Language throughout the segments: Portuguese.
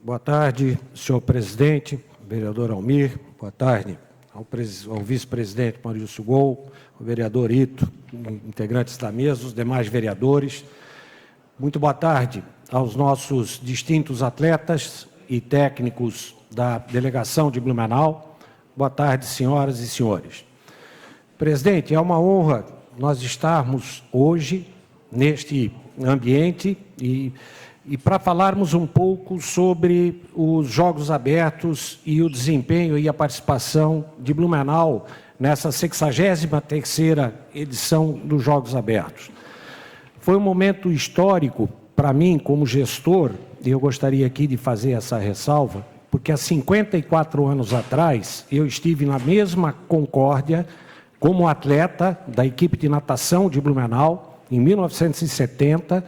Boa tarde, senhor presidente, vereador Almir. Boa tarde ao vice-presidente Maurício Gol, ao vereador Ito, integrantes da mesa, os demais vereadores. Muito boa tarde aos nossos distintos atletas e técnicos da delegação de Blumenau. Boa tarde, senhoras e senhores. Presidente, é uma honra nós estarmos hoje neste ambiente e para falarmos um pouco sobre os Jogos Abertos e o desempenho e a participação de Blumenau nessa 63ª edição dos Jogos Abertos. Foi um momento histórico para mim como gestor, e eu gostaria aqui de fazer essa ressalva, porque há 54 anos atrás eu estive na mesma Concórdia como atleta da equipe de natação de Blumenau, em 1970,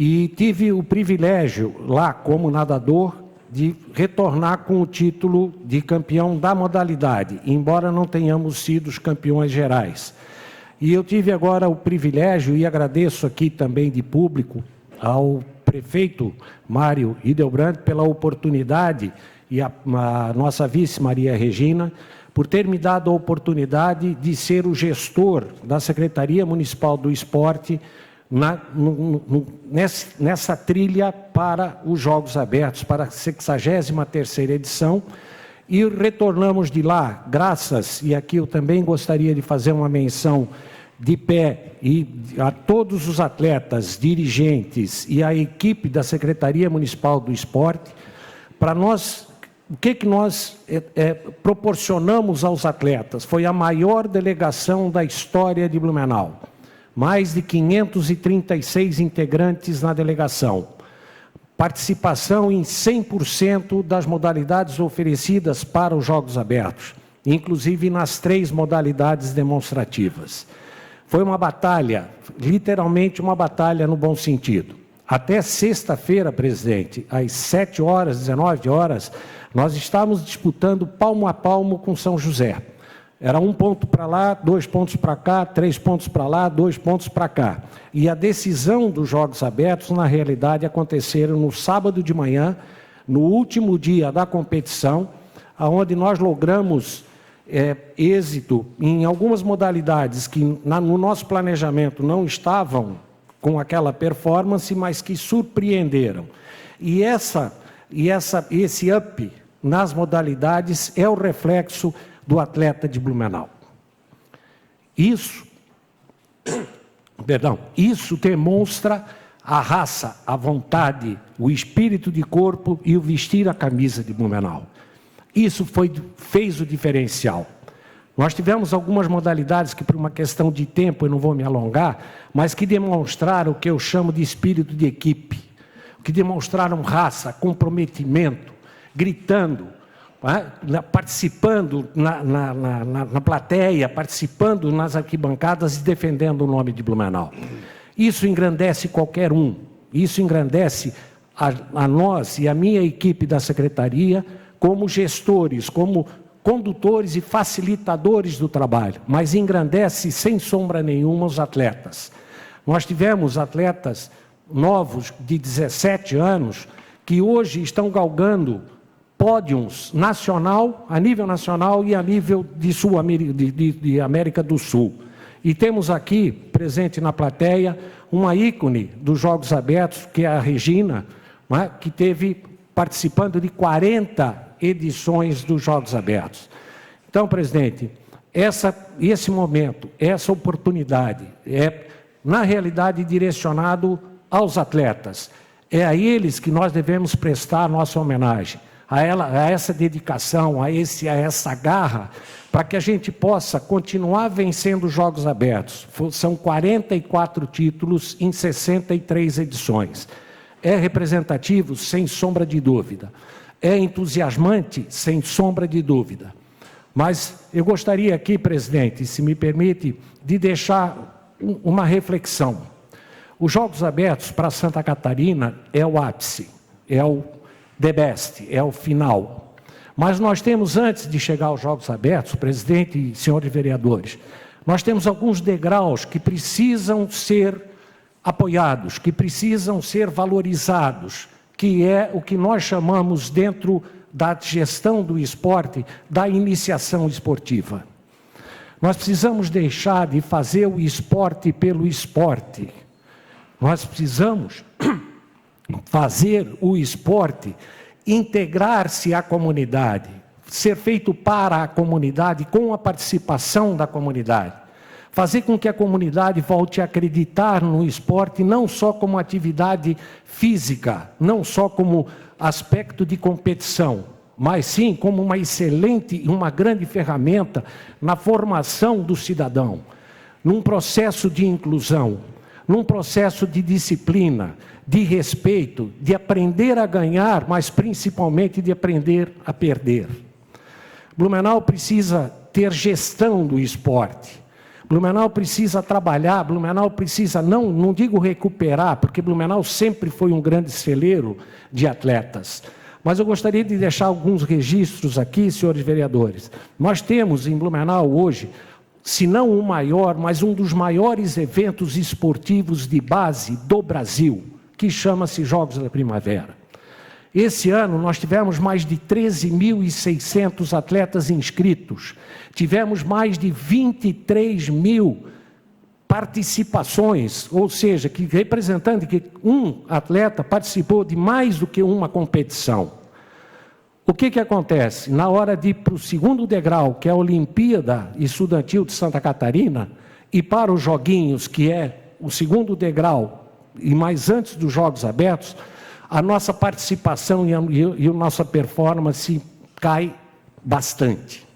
e tive o privilégio, lá como nadador, de retornar com o título de campeão da modalidade, embora não tenhamos sido os campeões gerais. E eu tive agora o privilégio, e agradeço aqui também de público, ao prefeito Mário Hidelbrand pela oportunidade, e a nossa vice Maria Regina, por ter me dado a oportunidade de ser o gestor da Secretaria Municipal do Esporte nessa trilha para os Jogos Abertos, para a 63ª edição, e retornamos de lá, graças, e aqui eu também gostaria de fazer uma menção de pé e a todos os atletas, dirigentes e a equipe da Secretaria Municipal do Esporte, para nós, o que nós proporcionamos aos atletas? Foi a maior delegação da história de Blumenau. Mais de 536 integrantes na delegação. Participação em 100% das modalidades oferecidas para os Jogos Abertos, inclusive nas 3 modalidades demonstrativas. Foi uma batalha, literalmente uma batalha no bom sentido. Até sexta-feira, presidente, às 7 horas, 19 horas, nós estávamos disputando palmo a palmo com São José. Era 1 ponto para lá, 2 pontos para cá, 3 pontos para lá, 2 pontos para cá. E a decisão dos Jogos Abertos, na realidade, aconteceram no sábado de manhã, no último dia da competição, onde nós logramos êxito em algumas modalidades que no nosso planejamento não estavam com aquela performance, mas que surpreenderam. E esse up nas modalidades é o reflexo do atleta de Blumenau. Isso demonstra a raça, a vontade, o espírito de corpo e o vestir a camisa de Blumenau. Isso fez o diferencial. Nós tivemos algumas modalidades que, por uma questão de tempo, eu não vou me alongar, mas que demonstraram o que eu chamo de espírito de equipe, que demonstraram raça, comprometimento, gritando, participando na plateia, participando nas arquibancadas e defendendo o nome de Blumenau. Isso engrandece qualquer um, isso engrandece a nós e a minha equipe da Secretaria como gestores, como condutores e facilitadores do trabalho, mas engrandece sem sombra nenhuma os atletas. Nós tivemos atletas novos de 17 anos que hoje estão galgando pódios a nível nacional e a nível de América do Sul. E temos aqui, presente na plateia, uma ícone dos Jogos Abertos, que é a Regina, que teve participando de 40 edições dos Jogos Abertos. Então, presidente, esse momento, essa oportunidade na realidade, direcionado aos atletas. É a eles que nós devemos prestar a nossa homenagem. A essa dedicação, a essa garra, para que a gente possa continuar vencendo os Jogos Abertos. São 44 títulos em 63 edições. É representativo, sem sombra de dúvida. É entusiasmante, sem sombra de dúvida. Mas eu gostaria aqui, presidente, se me permite, de deixar uma reflexão. Os Jogos Abertos para Santa Catarina é o ápice, é o the best, é o final. Mas nós temos, antes de chegar aos Jogos Abertos, presidente e senhores vereadores, nós temos alguns degraus que precisam ser apoiados, que precisam ser valorizados, que é o que nós chamamos dentro da gestão do esporte, da iniciação esportiva. Nós precisamos deixar de fazer o esporte pelo esporte. Nós precisamos fazer o esporte integrar-se à comunidade, ser feito para a comunidade, com a participação da comunidade. Fazer com que a comunidade volte a acreditar no esporte, não só como atividade física, não só como aspecto de competição, mas sim como uma excelente e uma grande ferramenta na formação do cidadão, num processo de inclusão, num processo de disciplina, de respeito, de aprender a ganhar, mas principalmente de aprender a perder. Blumenau precisa ter gestão do esporte. Blumenau precisa trabalhar, Blumenau precisa, não digo recuperar, porque Blumenau sempre foi um grande celeiro de atletas. Mas eu gostaria de deixar alguns registros aqui, senhores vereadores. Nós temos em Blumenau hoje, se não o maior, mas um dos maiores eventos esportivos de base do Brasil, que chama-se Jogos da Primavera. Esse ano nós tivemos mais de 13.600 atletas inscritos, tivemos mais de 23 mil participações, ou seja, representando que um atleta participou de mais do que uma competição. O que acontece? Na hora de ir para o segundo degrau, que é a Olimpíada Estudantil de Santa Catarina, e para os Joguinhos, que é o segundo degrau, e mais antes dos Jogos Abertos, a nossa participação e a nossa performance cai bastante.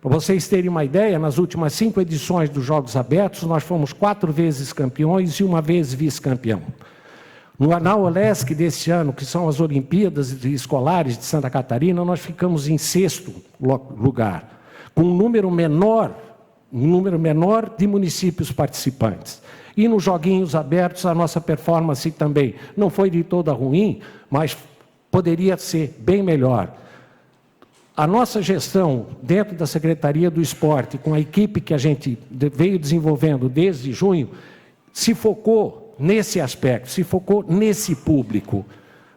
Para vocês terem uma ideia, nas últimas 5 edições dos Jogos Abertos, nós fomos 4 vezes campeões e 1 vez vice-campeão. Na OLESC desse ano, que são as Olimpíadas Escolares de Santa Catarina, nós ficamos em 6º lugar, com um número menor de municípios participantes. E nos Joguinhos Abertos, a nossa performance também não foi de toda ruim, mas poderia ser bem melhor. A nossa gestão dentro da Secretaria do Esporte, com a equipe que a gente veio desenvolvendo desde junho, se focou nesse aspecto, se focou nesse público,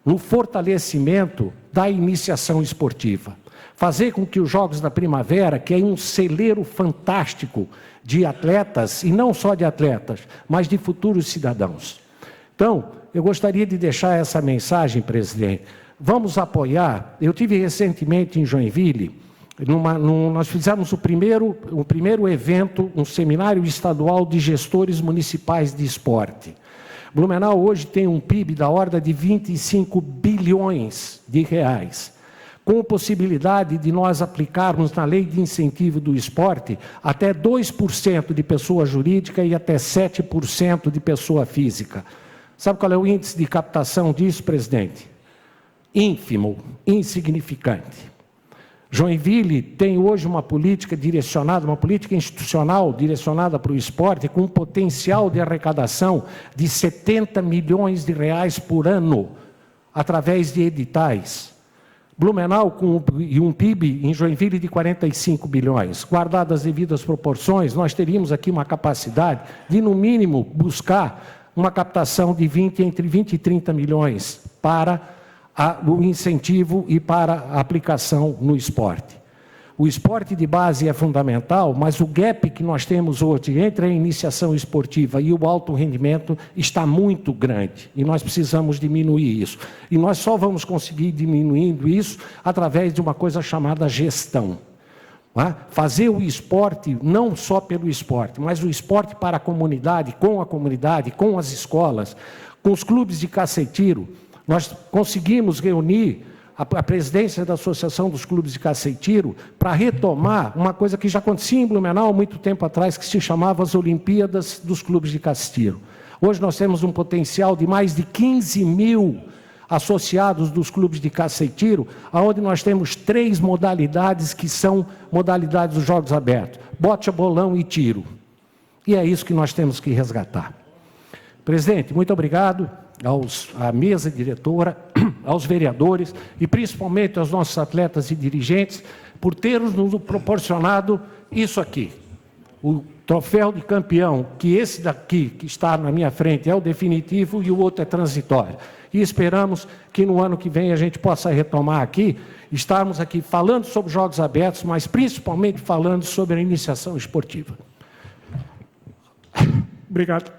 no fortalecimento da iniciação esportiva. Fazer com que os Jogos da Primavera, que é um celeiro fantástico de atletas, e não só de atletas, mas de futuros cidadãos. Então, eu gostaria de deixar essa mensagem, presidente. Vamos apoiar. Eu tive recentemente em Joinville, nós fizemos o primeiro evento, um seminário estadual de gestores municipais de esporte. Blumenau hoje tem um PIB da ordem de 25 bilhões de reais, com possibilidade de nós aplicarmos na lei de incentivo do esporte até 2% de pessoa jurídica e até 7% de pessoa física. Sabe qual é o índice de captação disso, presidente? Ínfimo, insignificante. Joinville tem hoje uma política direcionada, uma política institucional direcionada para o esporte, com um potencial de arrecadação de 70 milhões de reais por ano, através de editais. Blumenau com um PIB em Joinville de 45 bilhões. Guardadas as devidas proporções, nós teríamos aqui uma capacidade de, no mínimo, buscar uma captação de entre 20 e 30 milhões para o incentivo e para a aplicação no esporte. O esporte de base é fundamental, mas o gap que nós temos hoje entre a iniciação esportiva e o alto rendimento está muito grande, e nós precisamos diminuir isso. E nós só vamos conseguir diminuindo isso através de uma coisa chamada gestão. Não é? Fazer o esporte não só pelo esporte, mas o esporte para a comunidade, com as escolas, com os clubes de caça e tiro. Nós conseguimos reunir a presidência da Associação dos Clubes de Caça e Tiro para retomar uma coisa que já acontecia em Blumenau há muito tempo atrás, que se chamava as Olimpíadas dos Clubes de Caça e Tiro. Hoje nós temos um potencial de mais de 15 mil associados dos clubes de caça e tiro, onde nós temos 3 modalidades que são modalidades dos Jogos Abertos: bote, bolão e tiro. E é isso que nós temos que resgatar. Presidente, muito obrigado à mesa diretora, aos vereadores e principalmente aos nossos atletas e dirigentes por terem nos proporcionado isso aqui. O troféu de campeão, que esse daqui que está na minha frente é o definitivo e o outro é transitório. e esperamos que no ano que vem a gente possa retomar aqui, estarmos aqui falando sobre jogos abertos, mas principalmente falando sobre a iniciação esportiva. Obrigado.